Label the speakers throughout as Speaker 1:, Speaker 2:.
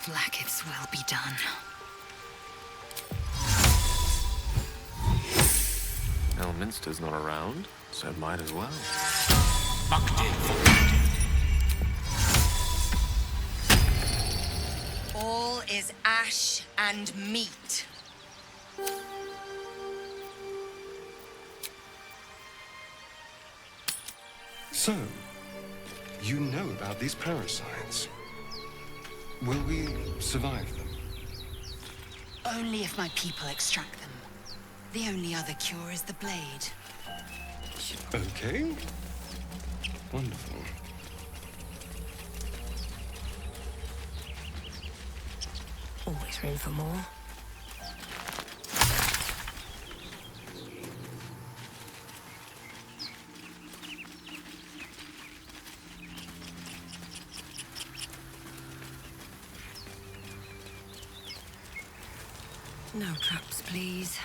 Speaker 1: Blacketh's will be done.
Speaker 2: Elminster's not around, so might as well.
Speaker 1: All is ash and meat.
Speaker 3: So, you know about these parasites. Will we survive them?
Speaker 1: Only if my people extract them. The only other cure is the blade.
Speaker 3: Okay. Wonderful.
Speaker 1: Always room for more. No traps, please.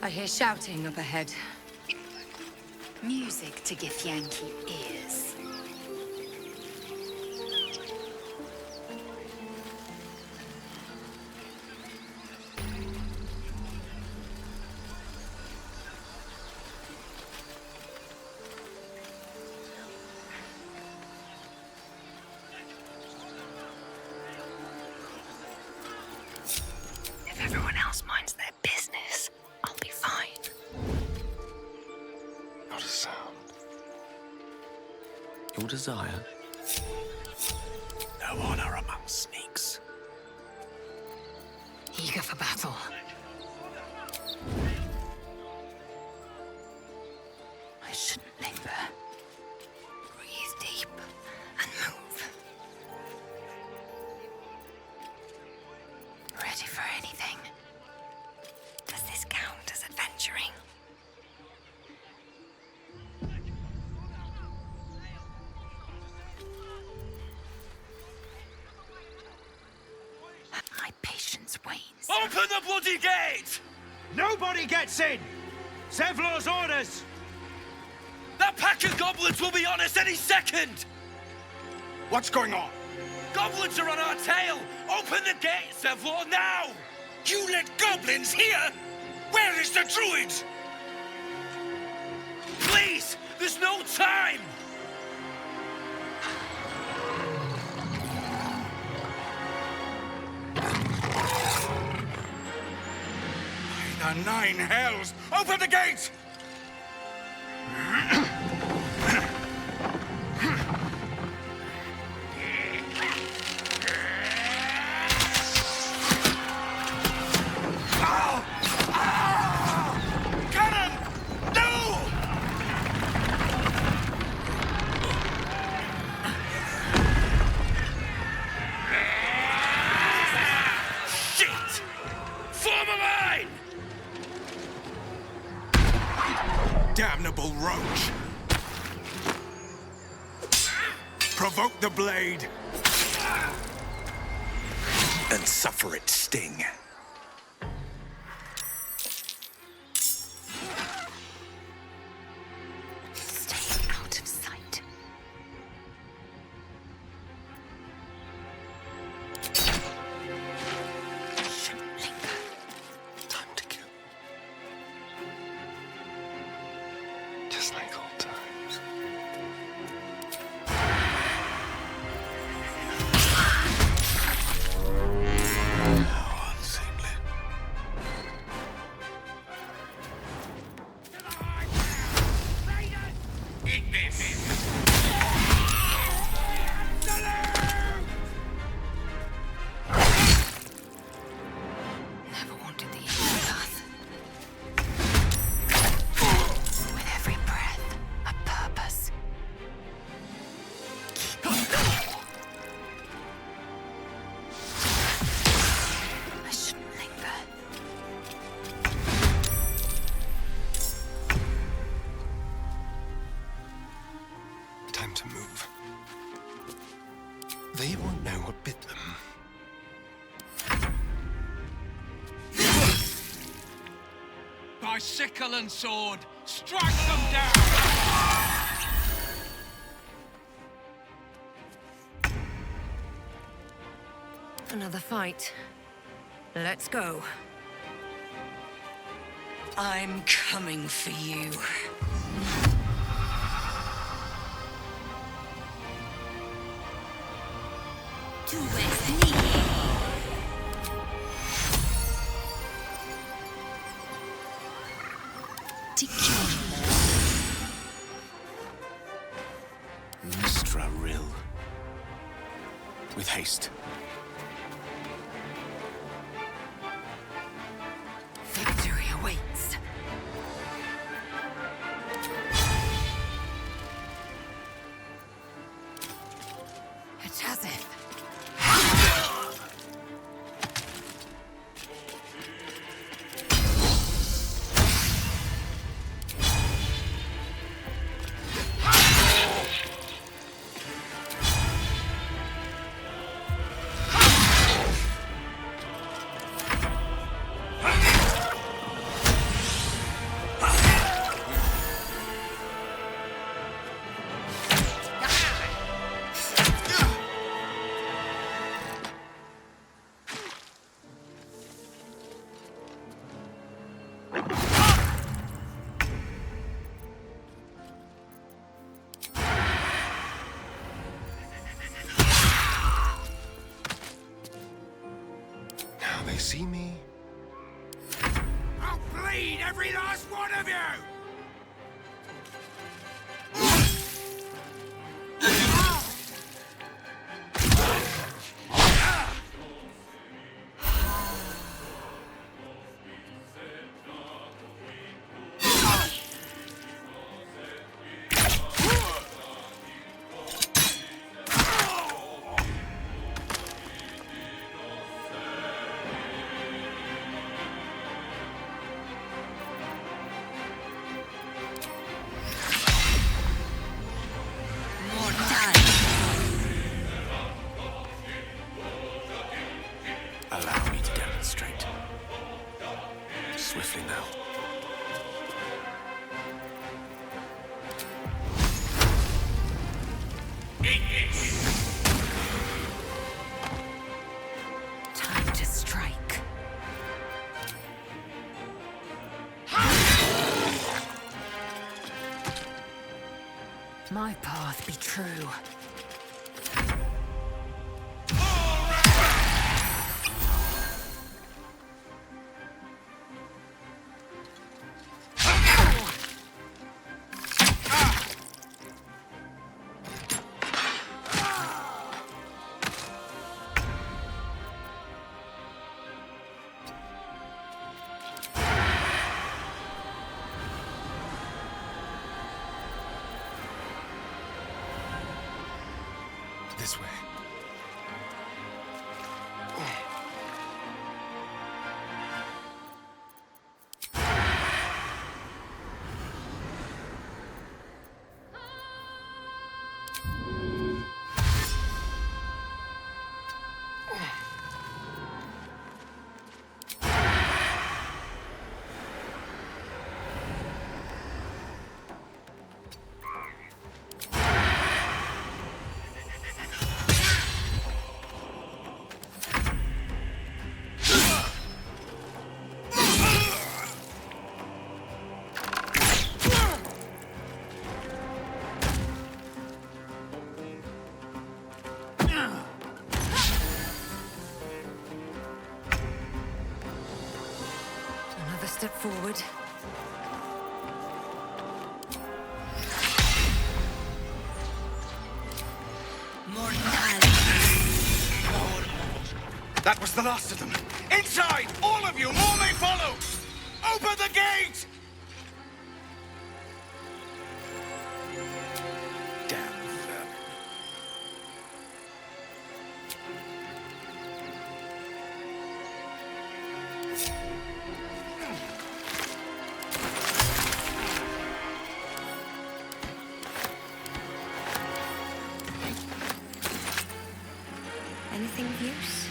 Speaker 1: I hear shouting up ahead. Music to Githyanki ears. If everyone else minds their business, I'll be fine.
Speaker 3: Not a sound.
Speaker 2: Your desire?
Speaker 4: No honor among sneaks.
Speaker 1: Eager for battle. I shouldn't linger. Breathe deep and move. Ready for anything? Does this count as adventuring? My patience wanes.
Speaker 4: Open the bloody gate!
Speaker 5: Nobody gets in! Zevlor's orders!
Speaker 4: That pack of goblins will be on us any second!
Speaker 5: What's going on?
Speaker 4: Goblins are on our tail! Open the gate, Zevlor, now! You let goblins here? Where is the Druid? Please! There's no time!
Speaker 5: By the nine hells! Open the gate!
Speaker 4: Cannon! No! Shit! Form a line!
Speaker 5: Damnable roach! Provoke the blade! And suffer its sting.
Speaker 1: Stay out of sight. Shouldn't linger.
Speaker 3: Time to kill. Just like old times.
Speaker 5: How unseemly.
Speaker 1: Never wanted the easy path. With every breath.
Speaker 3: to move. They won't know what bit them.
Speaker 5: By sickle and sword, strike them down!
Speaker 6: Another fight. Let's go.
Speaker 1: I'm coming for you. Tu es nié. Tactician.
Speaker 2: Mistra Rill. With haste.
Speaker 6: Victory awaits. It has it.
Speaker 3: Now they see me.
Speaker 5: I'll bleed every last one of you!
Speaker 2: Allow me to demonstrate. Swiftly now.
Speaker 6: Time to strike. My path be true.
Speaker 3: This way.
Speaker 6: Another step forward.
Speaker 5: That was the last of them. Inside! All of you! More may follow! Open the gate! Damn vermin.
Speaker 6: Anything of use?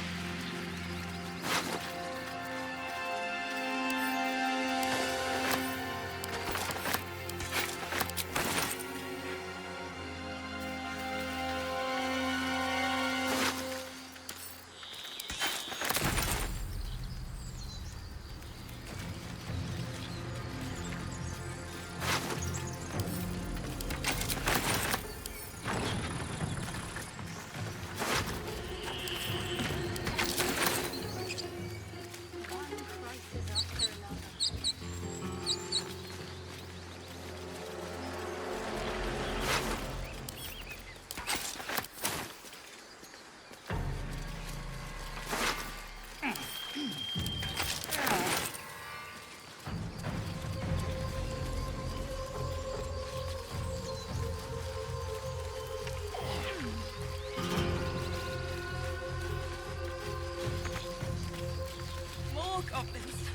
Speaker 7: More goblins.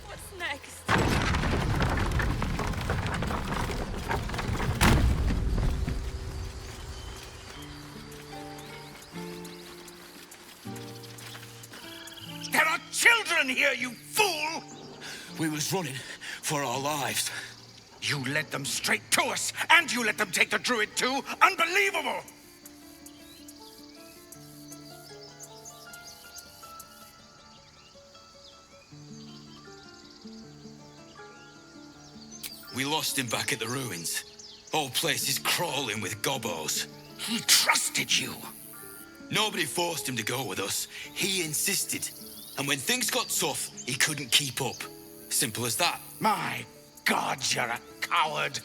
Speaker 7: What's next?
Speaker 5: There are children here, you fool!
Speaker 4: We was running for our lives.
Speaker 5: You led them straight to us, and you let them take the Druid too? Unbelievable!
Speaker 4: We lost him back at the ruins. Whole place is crawling with gobos.
Speaker 5: He trusted you.
Speaker 4: Nobody forced him to go with us. He insisted. And when things got tough, he couldn't keep up. Simple as that.
Speaker 5: My God, you're a coward.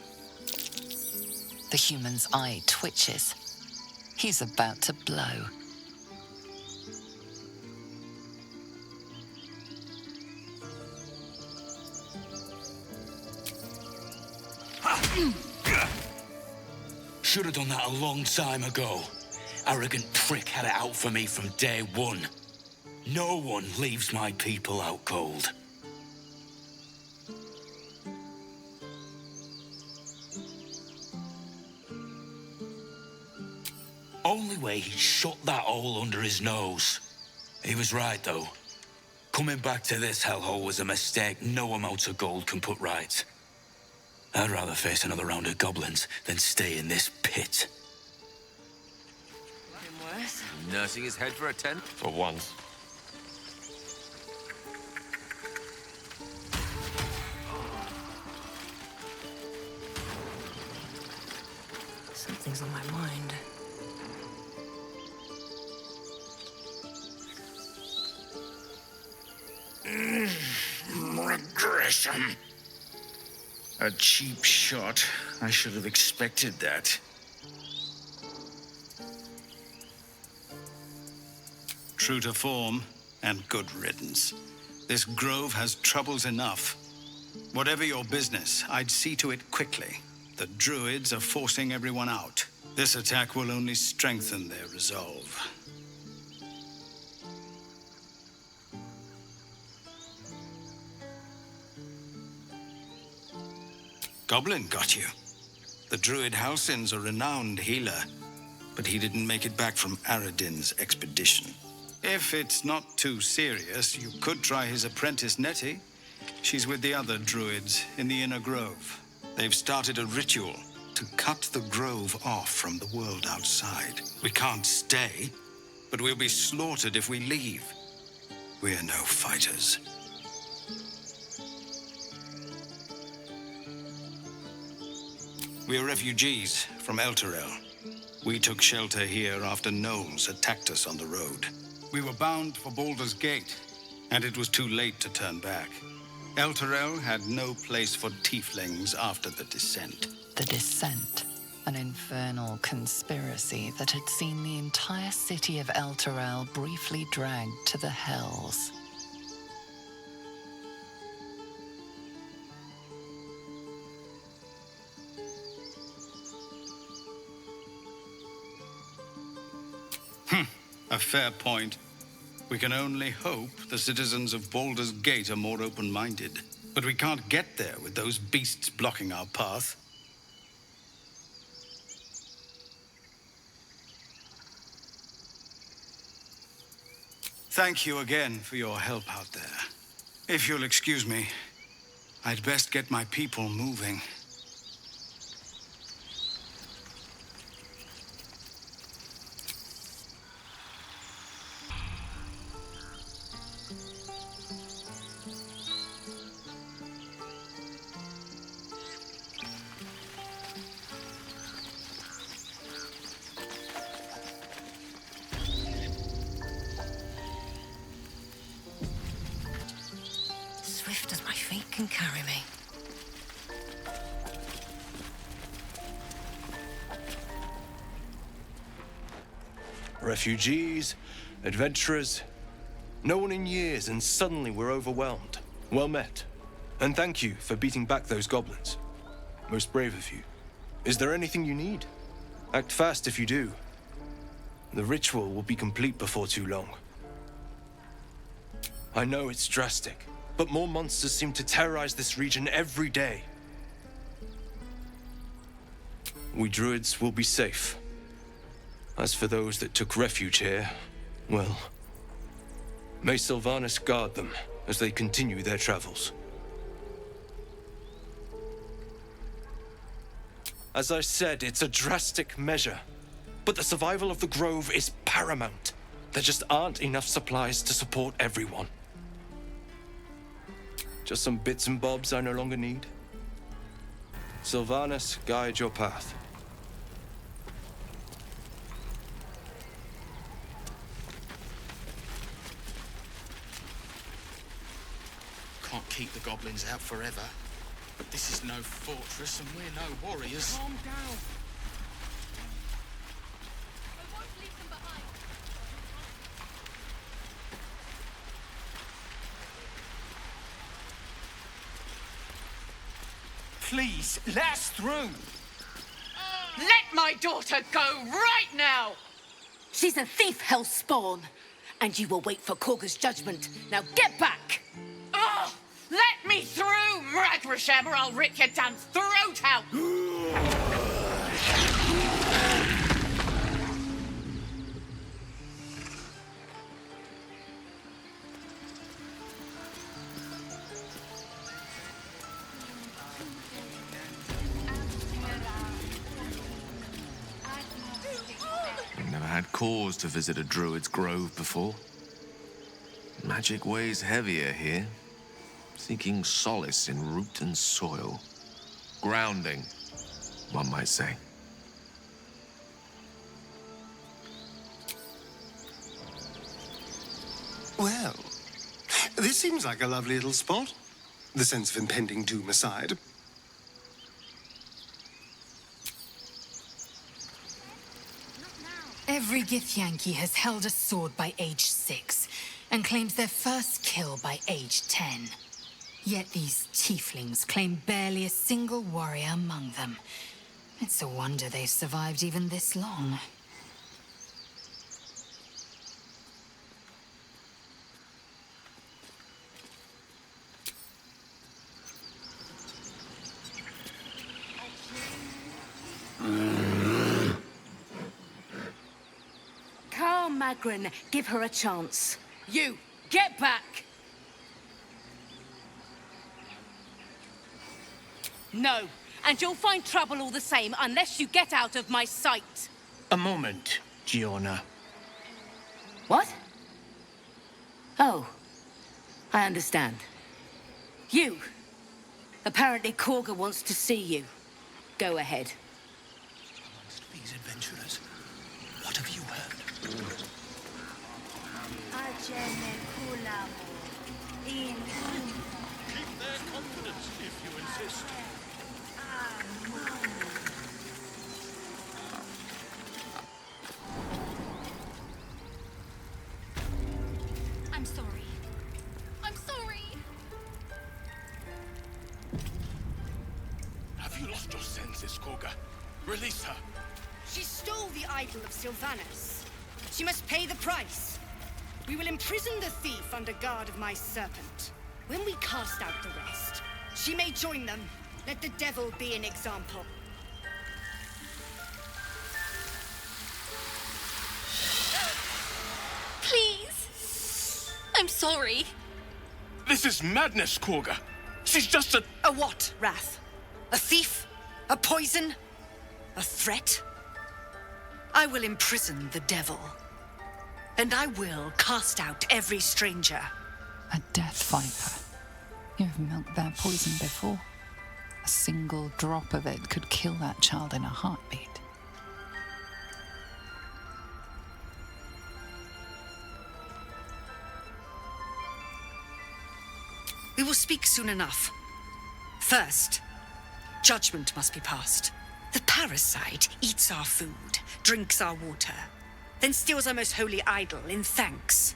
Speaker 1: The human's eye twitches. He's about to blow.
Speaker 4: Should have done that a long time ago. Arrogant prick had it out for me from day one. No one leaves my people out cold. Only way he shut that hole under his nose. He was right, though. Coming back to this hellhole was a mistake no amount of gold can put right. I'd rather face another round of goblins than stay in this pit.
Speaker 7: Been worse.
Speaker 2: Nursing his head for a tent? For once.
Speaker 6: Something's on my mind.
Speaker 5: Regression. A cheap shot. I should have expected that.
Speaker 8: True to form, and good riddance. This grove has troubles enough. Whatever your business, I'd see to it quickly. The Druids are forcing everyone out. This attack will only strengthen their resolve. Goblin got you. The Druid Halsin's a renowned healer, but he didn't make it back from Aradin's expedition. If it's not too serious, you could try his apprentice Nettie. She's with the other Druids in the Inner Grove. They've started a ritual to cut the grove off from the world outside. We can't stay, but we'll be slaughtered if we leave. We're no fighters. We're refugees from Elturel. We took shelter here after gnolls attacked us on the road. We were bound for Baldur's Gate, and it was too late to turn back. Elturel had no place for tieflings after the descent.
Speaker 1: The Descent, an infernal conspiracy that had seen the entire city of Elturel briefly dragged to the Hells.
Speaker 8: A fair point. We can only hope the citizens of Baldur's Gate are more open-minded. But we can't get there with those beasts blocking our path. Thank you again for your help out there. If you'll excuse me, I'd best get my people moving.
Speaker 6: Swift as my feet can carry me.
Speaker 9: Refugees, adventurers, no one in years, and suddenly we're overwhelmed. Well met. And thank you for beating back those goblins. Most brave of you. Is there anything you need? Act fast if you do. The ritual will be complete before too long. I know it's drastic, but more monsters seem to terrorize this region every day. We druids will be safe. As for those that took refuge here, well, may Sylvanas guard them as they continue their travels. As I said, it's a drastic measure, but the survival of the Grove is paramount. There just aren't enough supplies to support everyone. Just some bits and bobs I no longer need. Sylvanas, guide your path.
Speaker 5: Can't keep the goblins out forever. But this is no fortress and we're no warriors. Calm down.
Speaker 7: I won't leave them behind.
Speaker 5: Please, let us through.
Speaker 10: Let my daughter go right now!
Speaker 6: She's a thief, hellspawn. And you will wait for Korga's judgment. Now get back!
Speaker 10: Oh, let me through, Ragrasham, or I'll rip your damn throat out!
Speaker 2: I've never had cause to visit a druid's grove before. Magic weighs heavier here, seeking solace in root and soil. Grounding, one might say.
Speaker 3: Well, this seems like a lovely little spot. The sense of impending doom aside.
Speaker 6: Every Githyanki has held a sword by age 6 and claims their first kill by age 10. Yet these tieflings claim barely a single warrior among them. It's a wonder they've survived even this long. Carl Magrin, give her a chance.
Speaker 10: You, get back! No, and you'll find trouble all the same unless you get out of my sight.
Speaker 5: A moment, Giona.
Speaker 10: What? Oh, I understand. You. Apparently Korga wants to see you. Go ahead.
Speaker 5: Amongst these adventurers, what have you heard? Keep their confidence if you insist.
Speaker 7: I'm sorry. I'm sorry.
Speaker 5: Have you lost your senses, Korga? Release her.
Speaker 11: She stole the idol of Sylvanas. She must pay the price. We will imprison the thief under guard of my serpent. When we cast out the rest, she may join them. Let the devil be an example.
Speaker 7: Please. I'm sorry.
Speaker 9: This is madness, Korga. She's just a...
Speaker 11: A what, Wrath? A thief? A poison? A threat? I will imprison the devil. And I will cast out every stranger.
Speaker 1: A death viper. You've milked their poison before. A single drop of it could kill that child in a heartbeat.
Speaker 11: We will speak soon enough. First, judgment must be passed. The parasite eats our food, drinks our water, then steals our most holy idol in thanks.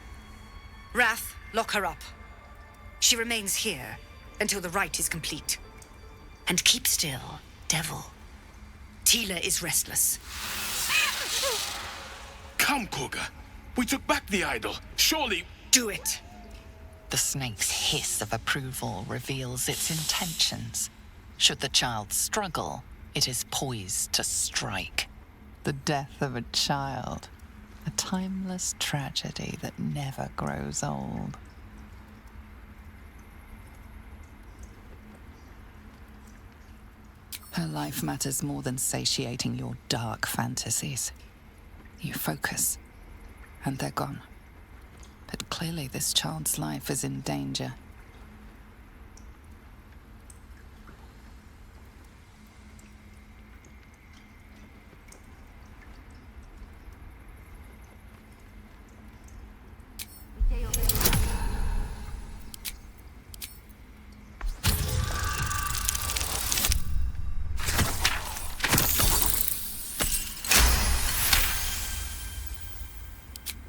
Speaker 11: Wrath, lock her up. She remains here until the rite is complete. And keep still, devil. Tila is restless.
Speaker 9: Come, Korga. We took back the idol. Surely...
Speaker 11: Do it.
Speaker 1: The snake's hiss of approval reveals its intentions. Should the child struggle, it is poised to strike. The death of a child. A timeless tragedy that never grows old. Her life matters more than satiating your dark fantasies. You focus, and they're gone. But clearly this child's life is in danger.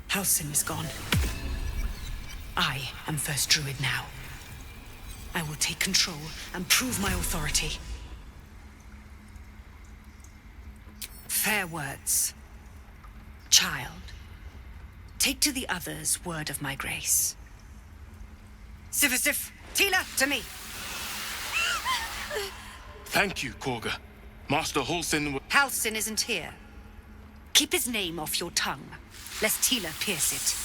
Speaker 11: Halsin is gone. I am first Druid now. I will take control and prove my authority. Fair words. Child, take to the others word of my grace. Sifasif, Tila, to me.
Speaker 9: Thank you, Korga. Master Halsin...
Speaker 11: Halsin isn't here. Keep his name off your tongue, lest Tila pierce it.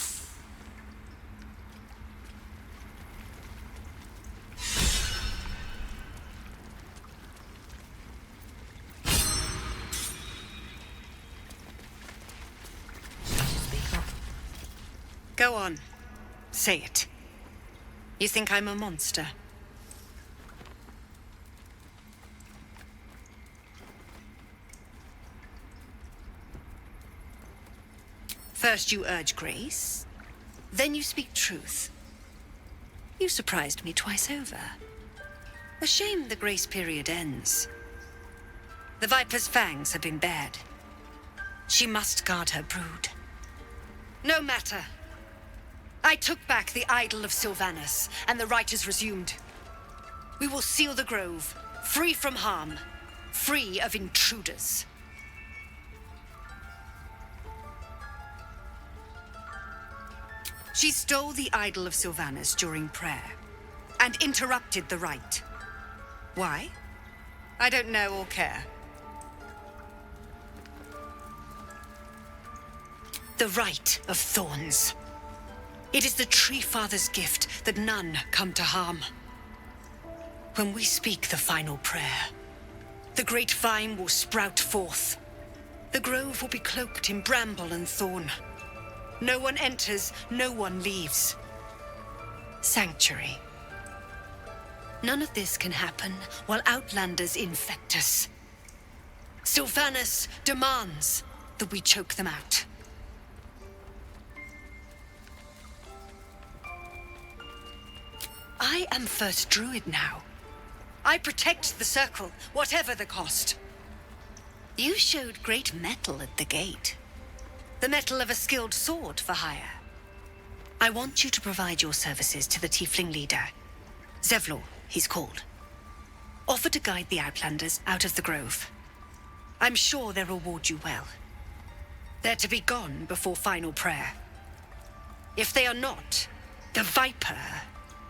Speaker 11: Go on. Say it. You think I'm a monster? First you urge grace, then you speak truth. You surprised me twice over. A shame the grace period ends. The Viper's fangs have been bared. She must guard her brood. No matter. I took back the idol of Sylvanas, and the rite is resumed. We will seal the grove, free from harm, free of intruders. She stole the idol of Sylvanas during prayer, and interrupted the rite. Why? I don't know or care. The Rite of Thorns. It is the Tree Father's gift that none come to harm. When we speak the final prayer, the great vine will sprout forth. The grove will be cloaked in bramble and thorn. No one enters, no one leaves. Sanctuary. None of this can happen while Outlanders infect us. Sylvanas demands that we choke them out. I am first Druid now. I protect the Circle, whatever the cost. You showed great mettle at the gate. The mettle of a skilled sword for hire. I want you to provide your services to the Tiefling leader. Zevlor, he's called. Offer to guide the Outlanders out of the grove. I'm sure they'll reward you well. They're to be gone before final prayer. If they are not, the Viper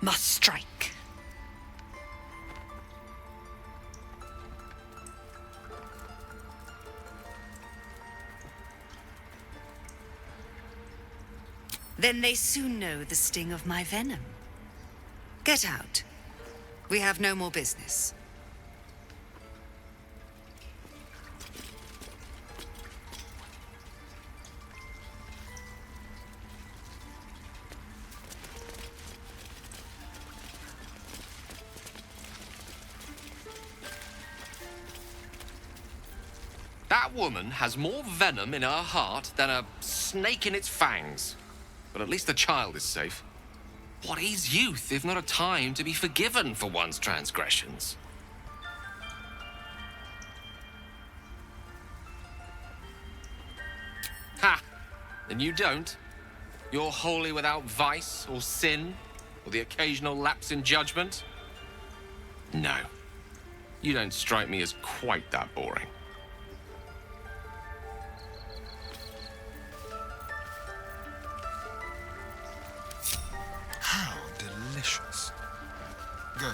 Speaker 11: must strike.
Speaker 12: Then they soon know the sting of my venom. Get out. We have no more business.
Speaker 2: That woman has more venom in her heart than a snake in its fangs. But at least the child is safe. What is youth if not a time to be forgiven for one's transgressions? Ha! And you don't? You're wholly without vice or sin, or the occasional lapse in judgment? No. You don't strike me as quite that boring.
Speaker 13: How delicious. Go.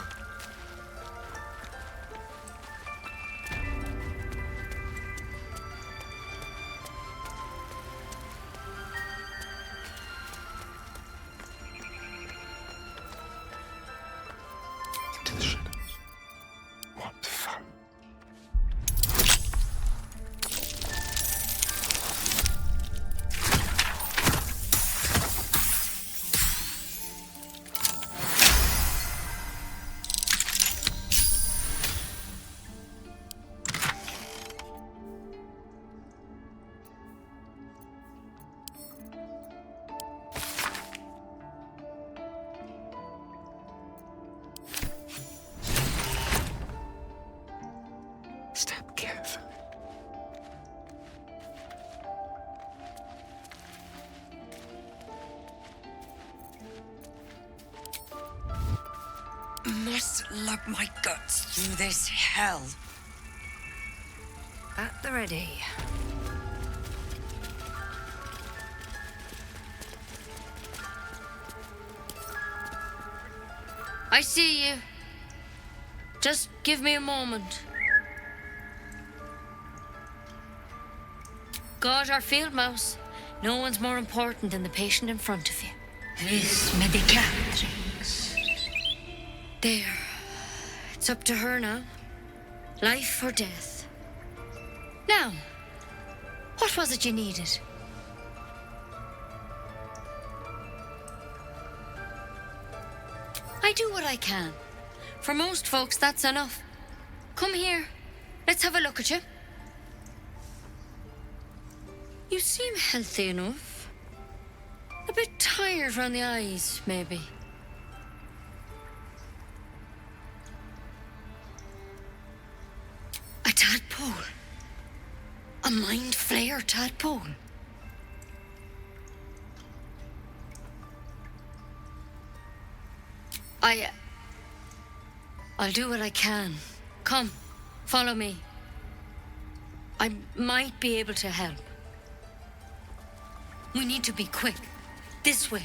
Speaker 13: Into the shadows. What fun. Step carefully.
Speaker 12: Must lug my guts through this hell. At the ready.
Speaker 14: I see you. Just give me a moment. God, our field mouse. No one's more important than the patient in front of you.
Speaker 6: Vis medicatrix.
Speaker 14: There. It's up to her now. Life or death. Now, what was it you needed? I do what I can. For most folks, that's enough. Come here. Let's have a look at you. You seem healthy enough. A bit tired round the eyes, maybe. A tadpole. A mind flayer tadpole. I'll do what I can. Come, follow me. I might be able to help. We need to be quick. This way.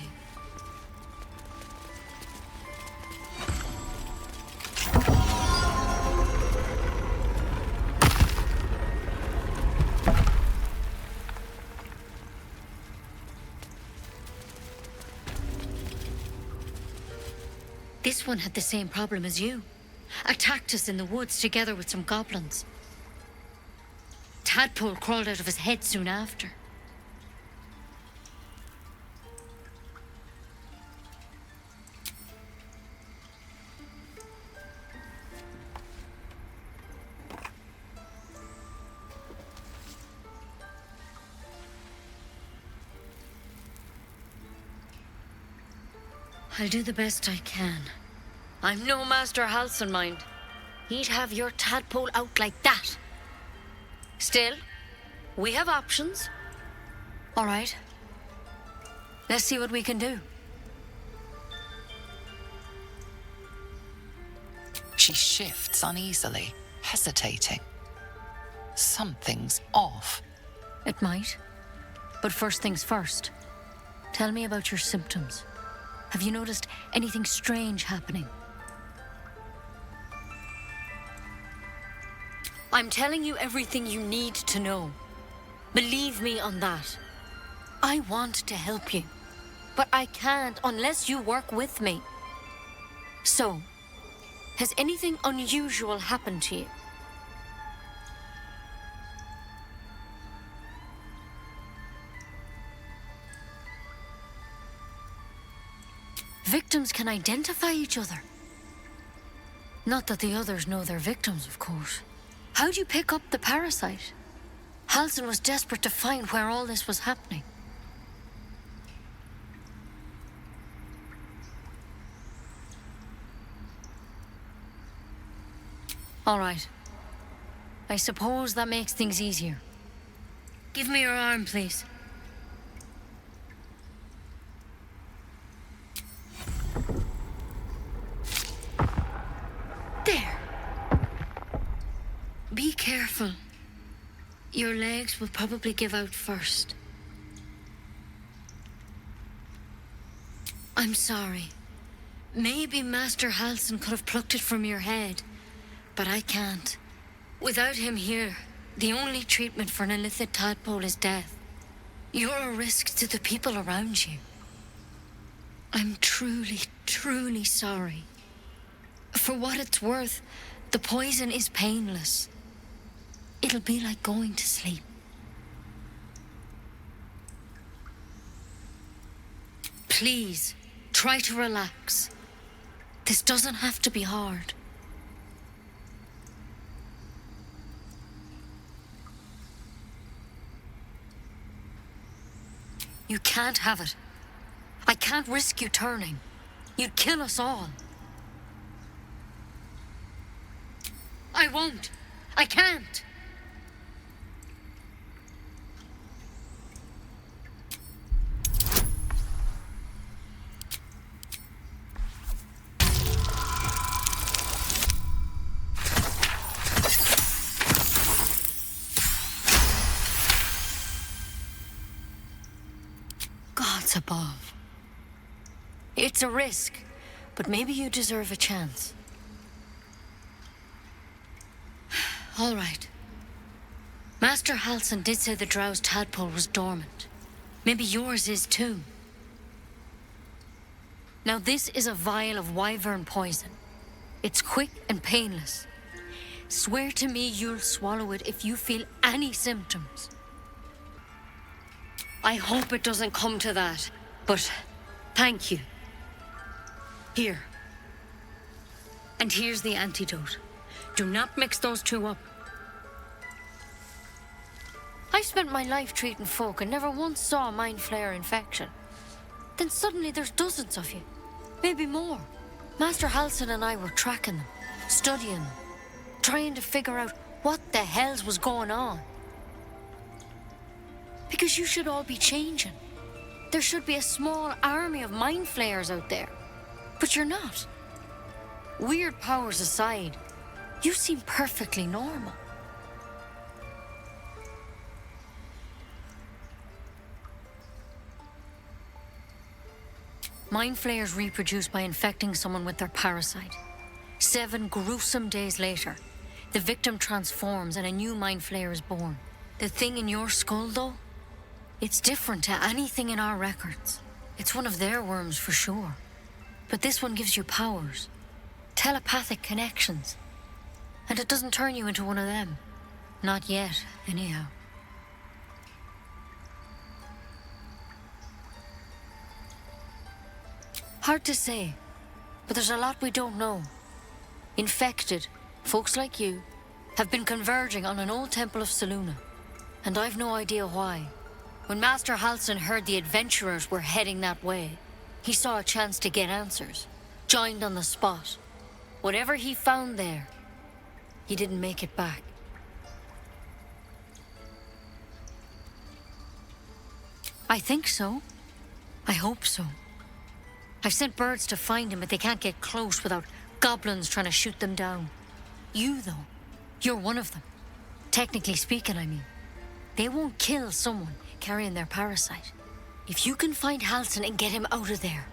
Speaker 14: This one had the same problem as you. Attacked us in the woods together with some goblins. Tadpole crawled out of his head soon after. I'll do the best I can. I'm no Master Halcyon mind. He'd have your tadpole out like that. Still, we have options. All right. Let's see what we can do.
Speaker 1: She shifts uneasily, hesitating. Something's off.
Speaker 14: It might. But first things first. Tell me about your symptoms. Have you noticed anything strange happening? I'm telling you everything you need to know. Believe me on that. I want to help you. but I can't unless you work with me. So, has anything unusual happened to you? Victims can identify each other. Not that the others know they're victims, of course. How'd you pick up the parasite? Halsin was desperate to find where all this was happening. All right. I suppose that makes things easier. Give me your arm, please. There. Be careful. Your legs will probably give out first. I'm sorry. Maybe Master Halsin could have plucked it from your head, but I can't. Without him here, the only treatment for an illithid tadpole is death. You're a risk to the people around you. I'm truly, truly sorry. For what it's worth, the poison is painless. It'll be like going to sleep. Please, try to relax. This doesn't have to be hard. You can't have it. I can't risk you turning. You'd kill us all. I won't. I can't. Gods above. It's a risk, but maybe you deserve a chance. All right. Master Halsin did say the drow's tadpole was dormant. Maybe yours is too. Now this is a vial of wyvern poison. It's quick and painless. Swear to me you'll swallow it if you feel any symptoms. I hope it doesn't come to that, but thank you. Here. And here's the antidote. Do not mix those two up. I've spent my life treating folk and never once saw a mind flayer infection. Then suddenly there's dozens of you. Maybe more. Master Halsin and I were tracking them, studying them, trying to figure out what the hells was going on. Because you should all be changing. There should be a small army of mind flayers out there. But you're not. Weird powers aside, you seem perfectly normal. Mind flayers reproduce by infecting someone with their parasite. 7 gruesome days later, the victim transforms and a new mind flayer is born. The thing in your skull, though, it's different to anything in our records. It's one of their worms for sure. But this one gives you powers. Telepathic connections. And it doesn't turn you into one of them. Not yet, anyhow. Hard to say, but there's a lot we don't know. Infected, folks like you, have been converging on an old temple of Selûne, and I've no idea why. When Master Halsin heard the adventurers were heading that way, he saw a chance to get answers, joined on the spot. Whatever he found there, he didn't make it back. I think so. I hope so. I've sent birds to find him, but they can't get close without goblins trying to shoot them down. You, though, you're one of them. Technically speaking, I mean. They won't kill someone carrying their parasite. If you can find Halsin and get him out of there,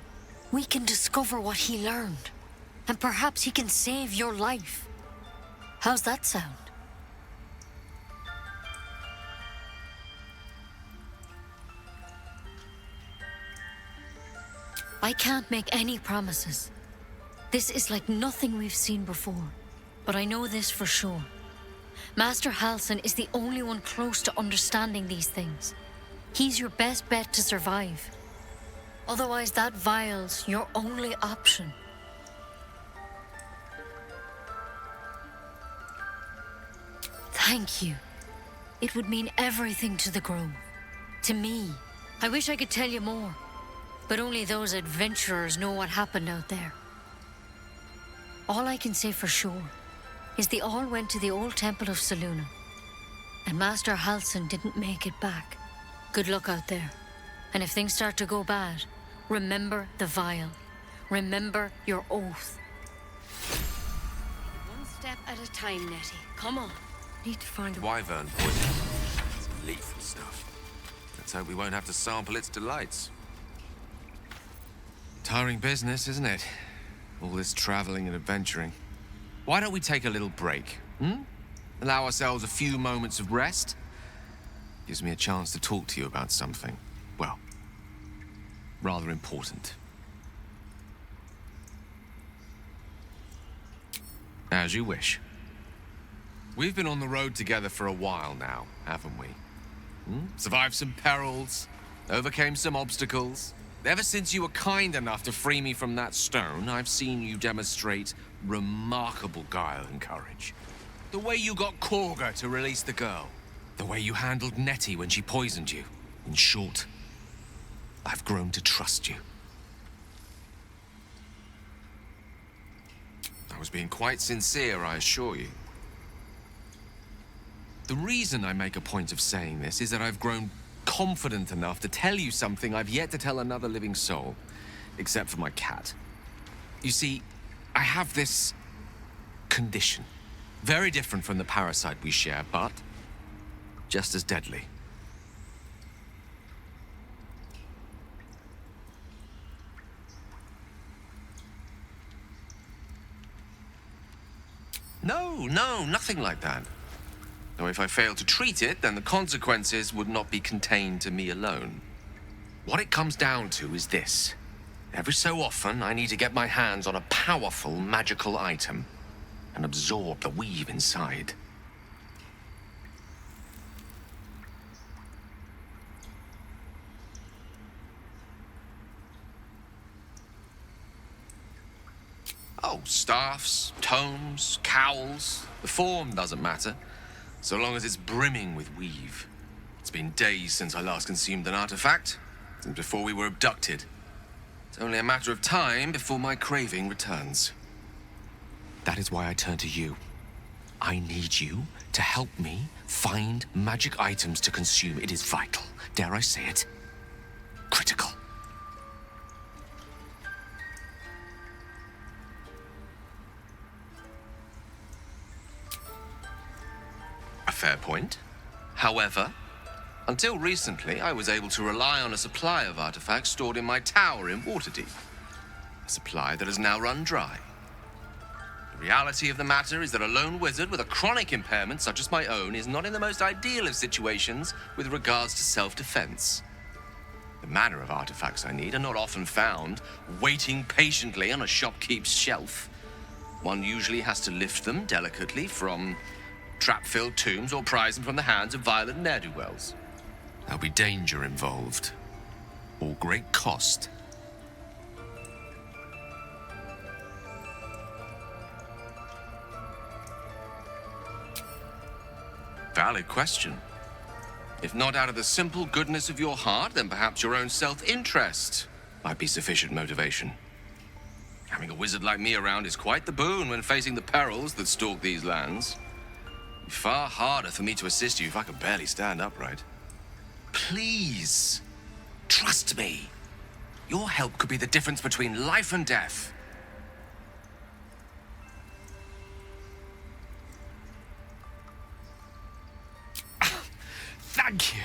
Speaker 14: we can discover what he learned. And perhaps he can save your life. How's that sound? I can't make any promises. This is like nothing we've seen before. But I know this for sure. Master Halsin is the only one close to understanding these things. He's your best bet to survive. Otherwise, that vial's your only option. Thank you. It would mean everything to the Grove. To me. I wish I could tell you more. But only those adventurers know what happened out there. All I can say for sure is they all went to the old temple of Selûne. And Master Halsin didn't make it back. Good luck out there. And if things start to go bad, remember the vial. Remember your oath.
Speaker 12: One step at a time, Nettie. Come on. Need to find a...
Speaker 2: Wyvern poison. It's lethal stuff. Let's hope we won't have to sample its delights. Tiring business, isn't it? All this traveling and adventuring. Why don't we take a little break, Allow ourselves a few moments of rest? Gives me a chance to talk to you about something, well, rather important. As you wish. We've been on the road together for a while now, haven't we? Survived some perils, overcame some obstacles. Ever since you were kind enough to free me from that stone, I've seen you demonstrate remarkable guile and courage. The way you got Korga to release the girl. The way you handled Nettie when she poisoned you. In short, I've grown to trust you. I was being quite sincere, I assure you. The reason I make a point of saying this is that I've grown confident enough to tell you something I've yet to tell another living soul, except for my cat. You see, I have this condition. Very different from the parasite we share, but just as deadly. No, nothing like that. Though if I fail to treat it, then the consequences would not be contained to me alone. What it comes down to is this. Every so often, I need to get my hands on a powerful magical item and absorb the weave inside. Oh, staffs, tomes, cowls. The form doesn't matter, so long as it's brimming with weave. It's been days since I last consumed an artifact, since before we were abducted. It's only a matter of time before my craving returns. That is why I turn to you. I need you to help me find magic items to consume. It is vital, dare I say it, critical. A fair point. However, until recently, I was able to rely on a supply of artifacts stored in my tower in Waterdeep. A supply that has now run dry. The reality of the matter is that a lone wizard with a chronic impairment such as my own is not in the most ideal of situations with regards to self-defense. The manner of artifacts I need are not often found waiting patiently on a shopkeep's shelf. One usually has to lift them delicately from trap-filled tombs or prise them from the hands of violent ne'er-do-wells. There'll be danger involved, or great cost. Valid question. If not out of the simple goodness of your heart, then perhaps your own self-interest might be sufficient motivation. Having a wizard like me around is quite the boon when facing the perils that stalk these lands. It'd be far harder for me to assist you if I could barely stand upright. Please, trust me. Your help could be the difference between life and death. Thank you.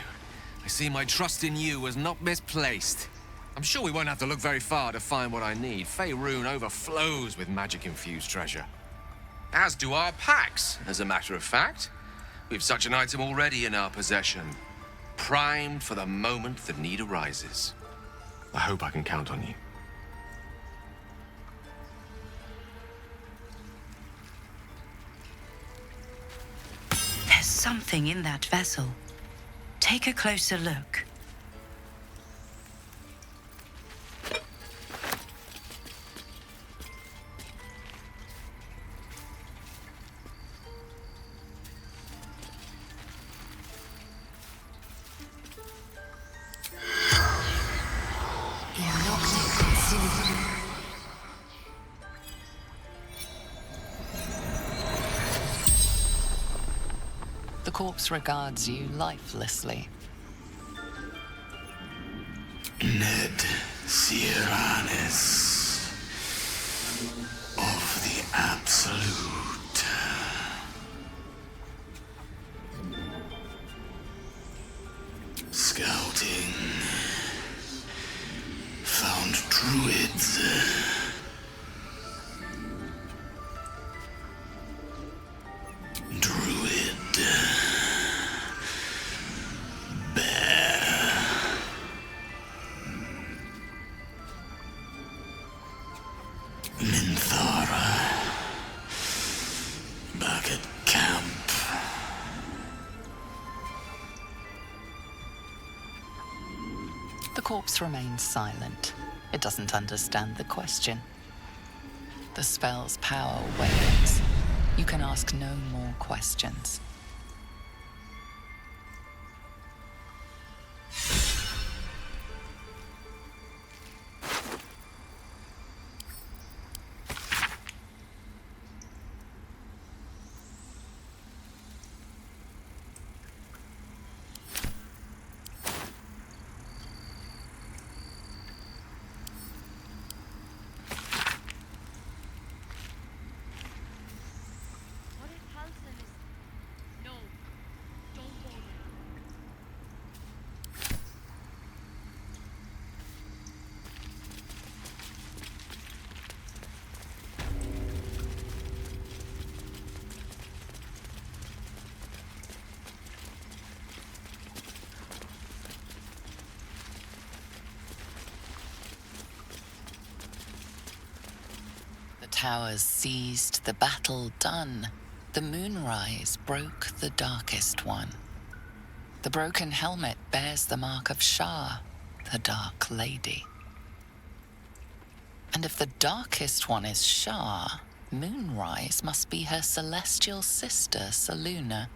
Speaker 2: I see my trust in you was not misplaced. I'm sure we won't have to look very far to find what I need. Faerun overflows with magic-infused treasure. As do our packs, as a matter of fact. We've such an item already in our possession. Primed for the moment the need arises. I hope I can count on you.
Speaker 12: something in that vessel. Take a closer look.
Speaker 1: The corpse regards you lifelessly.
Speaker 4: Ned Siranis of the Absolute. Scouting. Found druids. Druid. Bear. Minthara. Back at camp.
Speaker 1: The corpse remains silent. It doesn't understand the question. The spell's power wanes. You can ask no more questions. Towers seized, the battle done. The moonrise broke the darkest one. The broken helmet bears the mark of Shah, the Dark Lady. And if the darkest one is Shah, Moonrise must be her celestial sister, Saluna.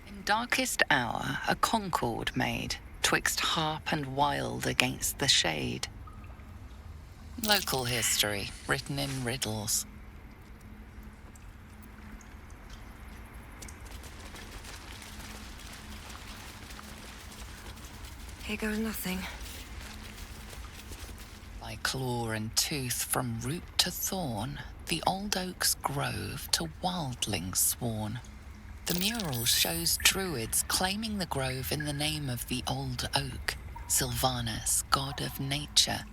Speaker 1: In darkest hour, a concord made, twixt harp and wild against the shade. Local history, written in riddles.
Speaker 12: Here goes nothing.
Speaker 1: By claw and tooth, from root to thorn, the old oak's grove to wildlings sworn. The mural shows druids claiming the grove in the name of the old oak, Sylvanus, god of nature.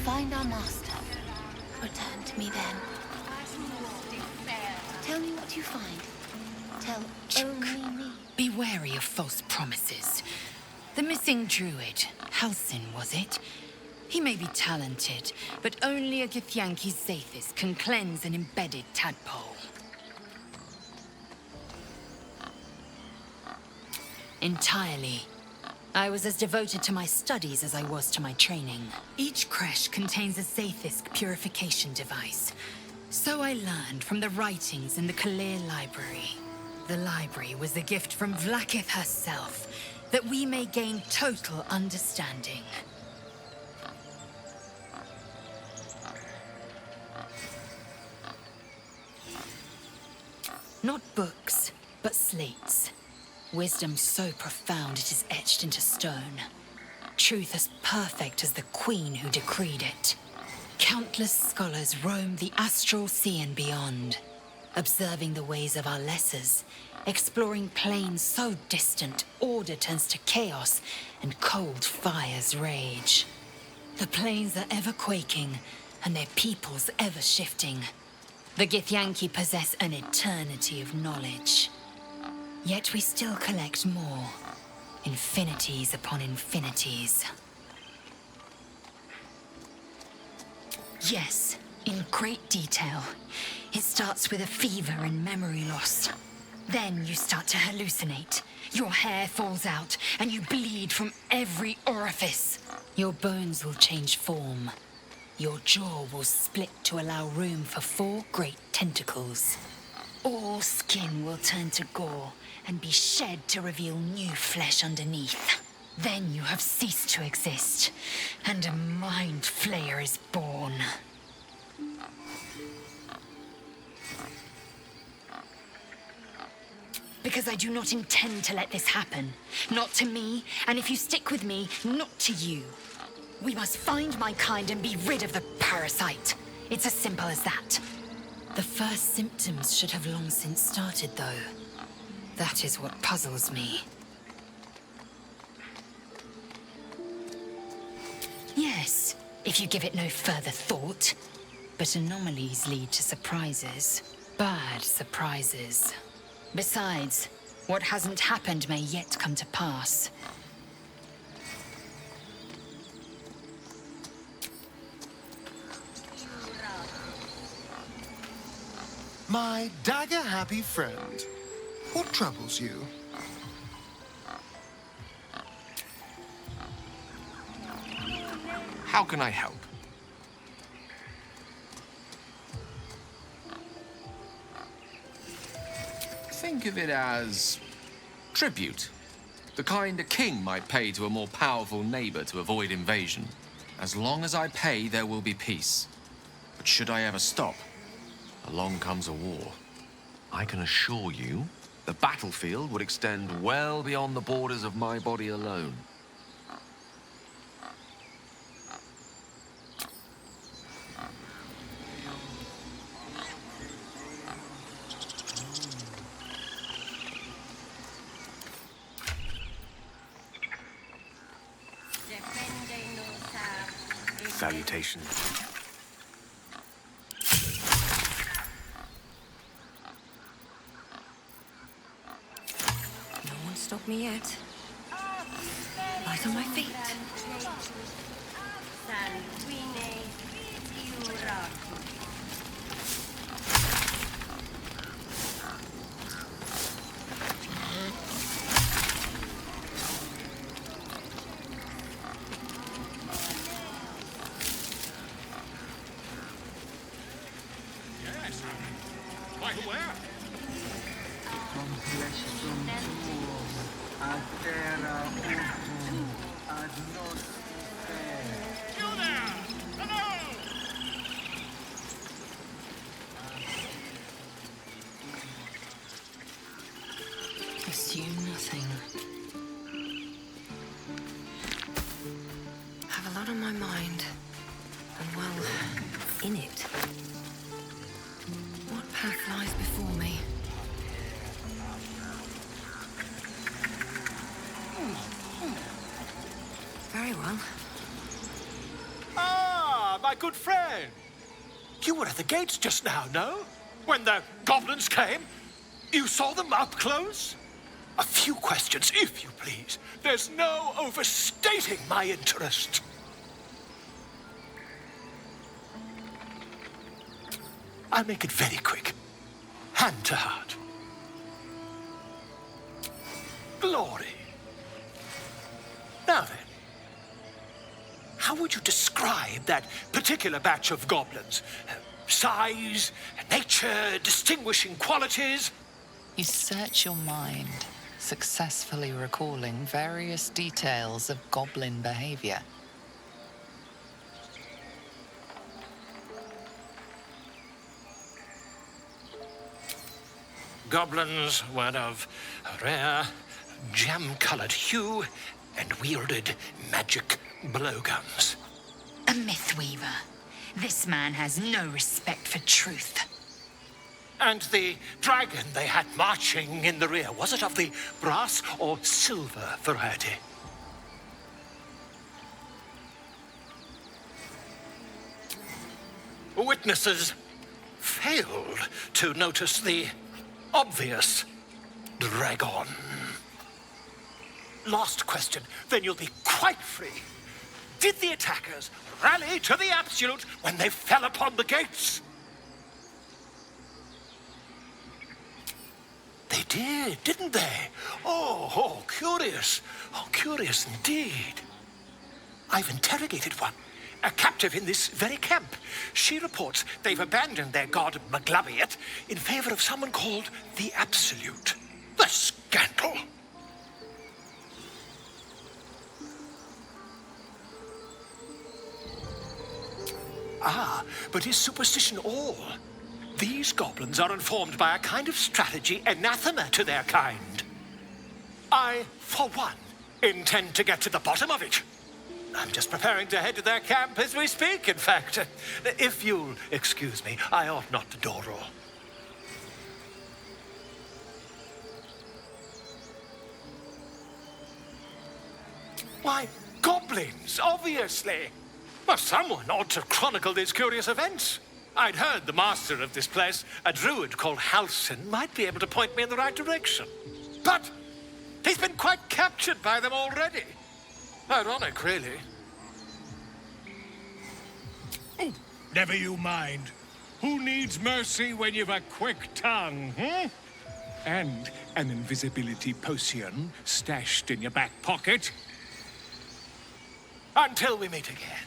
Speaker 7: Find our master. Return to me then. Tell me what you find. Tell only me.
Speaker 6: Be wary of false promises. The missing druid, Halsin, was it? He may be talented, but only a Githyanki's Zathis can cleanse an embedded tadpole. Entirely. I was as devoted to my studies as I was to my training. Each creche contains a Zathisk purification device. So I learned from the writings in the Kalir Library. The library was a gift from Vlaakith herself, that we may gain total understanding. Not books, but slates. Wisdom so profound it is etched into stone. truth as perfect as the queen who decreed it. Countless scholars roam the astral sea and beyond, observing the ways of our lessers, exploring planes so distant order turns to chaos and cold fires rage. The planes are ever quaking and their peoples ever shifting. The Githyanki possess an eternity of knowledge. Yet we still collect more. Infinities upon infinities. Yes, in great detail. It starts with a fever and memory loss. Then you start to hallucinate. Your hair falls out and you bleed from every orifice. Your bones will change form. Your jaw will split to allow room for 4 great tentacles. All skin will turn to gore and be shed to reveal new flesh underneath. Then you have ceased to exist, and a mind flayer is born. Because I do not intend to let this happen. Not to me, and if you stick with me, not to you. We must find my kind and be rid of the parasite. It's as simple as that. The first symptoms should have long since started, though. That is what puzzles me. Yes, if you give it no further thought. But anomalies lead to surprises. Bad surprises. Besides, what hasn't happened may yet come to pass.
Speaker 3: My dagger-happy friend, what troubles you?
Speaker 2: How can I help? Think of it as tribute. The kind a king might pay to a more powerful neighbor to avoid invasion. As long as I pay, there will be peace. But should I ever stop, along comes a war. I can assure you, the battlefield would extend well beyond the borders of my body alone. Salutations.
Speaker 12: No one stopped me yet. Light on my feet.
Speaker 6: Assume nothing.
Speaker 12: Have a lot on my mind. And well, in it. What path lies before me? Very well.
Speaker 15: Ah, my good friend. You were at the gates just now, no? When the goblins came? You saw them up close? A few questions, if you please. There's no overstating my interest. I'll make it very quick. Hand to heart. Glory. Now then, how would you describe that particular batch of goblins? Size, nature, distinguishing qualities?
Speaker 1: You search your mind, successfully recalling various details of goblin behavior.
Speaker 15: Goblins were of a rare, jam-colored hue and wielded magic blowguns.
Speaker 6: A mythweaver. This man has no respect for truth.
Speaker 15: And the dragon they had marching in the rear, was it of the brass or silver variety? Witnesses failed to notice the obvious dragon. Last question, then you'll be quite free. Did the attackers rally to the absolute when they fell upon the gates? They did, didn't they? Oh, curious. Oh, curious indeed. I've interrogated one, a captive in this very camp. She reports they've abandoned their god Maglabiet in favor of someone called the Absolute. The scandal! Ah, but is superstition all? These goblins are informed by a kind of strategy anathema to their kind. I, for one, intend to get to the bottom of it. I'm just preparing to head to their camp as we speak, in fact. If you'll excuse me, I ought not to dawdle. Why, goblins, obviously. Well, someone ought to chronicle these curious events. I'd heard the master of this place, a druid called Halsin, might be able to point me in the right direction. But he's been quite captured by them already. Ironic, really.
Speaker 16: Oh, never you mind. Who needs mercy when you've a quick tongue, hmm? And an invisibility potion stashed in your back pocket.
Speaker 15: Until we meet again.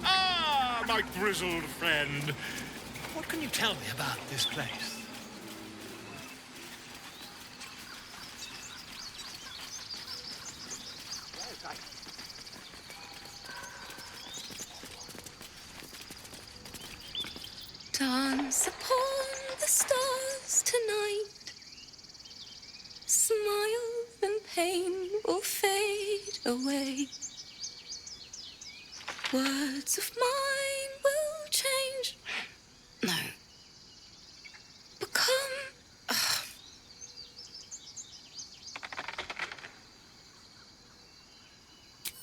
Speaker 16: Ah, my grizzled friend. What can you tell me about this place?
Speaker 17: Dance upon the stars tonight. Smile and pain will fade away. Words of mine will change. No. Become.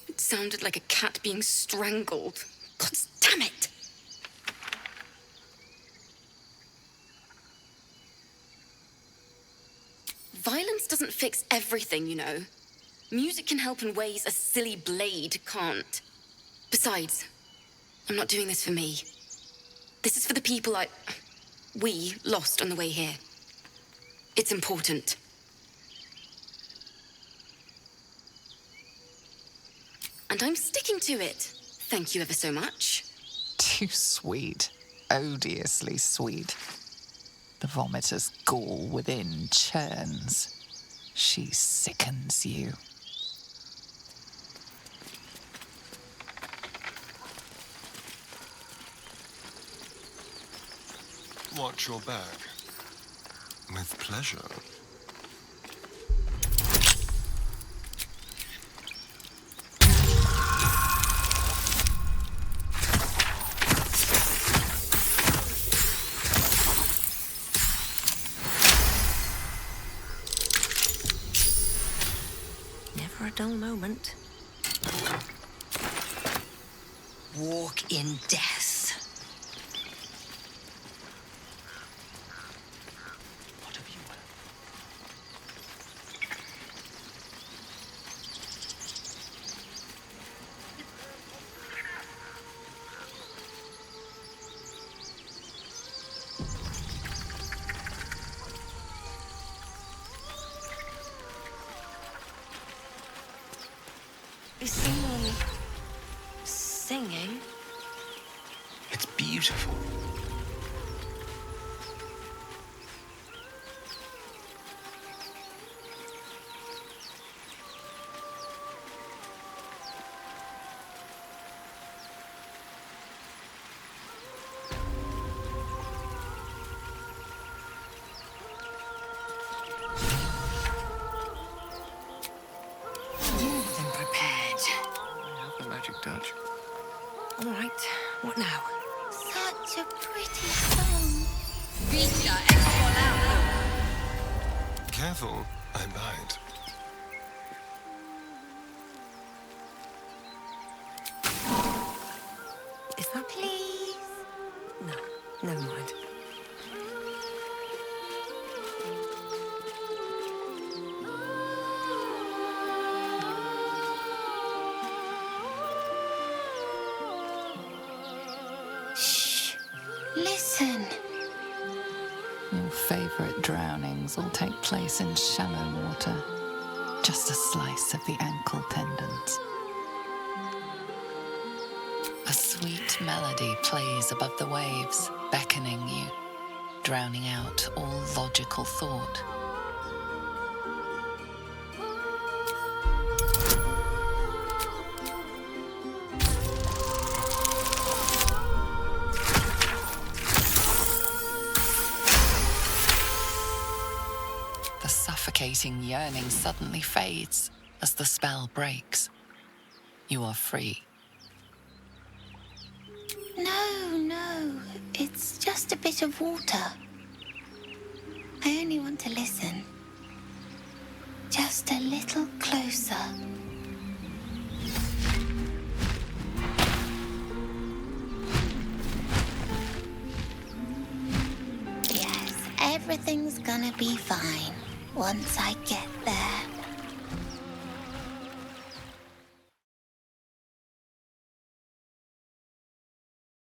Speaker 17: It sounded like a cat being strangled. God damn it! Violence doesn't fix everything, you know. Music can help in ways a silly blade can't. Besides, I'm not doing this for me. This is for the people we lost on the way here. It's important. And I'm sticking to it. Thank you ever so much.
Speaker 1: Too sweet. Odiously sweet. The vomitor's gall within churns. She sickens you.
Speaker 13: Watch your back. With pleasure.
Speaker 12: Never a dull moment. Walk in death.
Speaker 17: Is someone singing?
Speaker 2: It's beautiful. magic touch.
Speaker 11: All right, what now?
Speaker 7: Such a pretty song.
Speaker 13: Careful, I bite.
Speaker 11: Is that...
Speaker 7: Please.
Speaker 11: No, never mind.
Speaker 7: Shh. Listen.
Speaker 1: Your favorite drownings all take place in shallow water. Just a slice of the ankle tendons. A sweet melody plays above the waves, beckoning you, drowning out all logical thought. The suffocating yearning suddenly fades as the spell breaks. You are free.
Speaker 7: No. It's just a bit of water. I only want to listen. Just a little closer. Yes, everything's gonna be fine once I get there.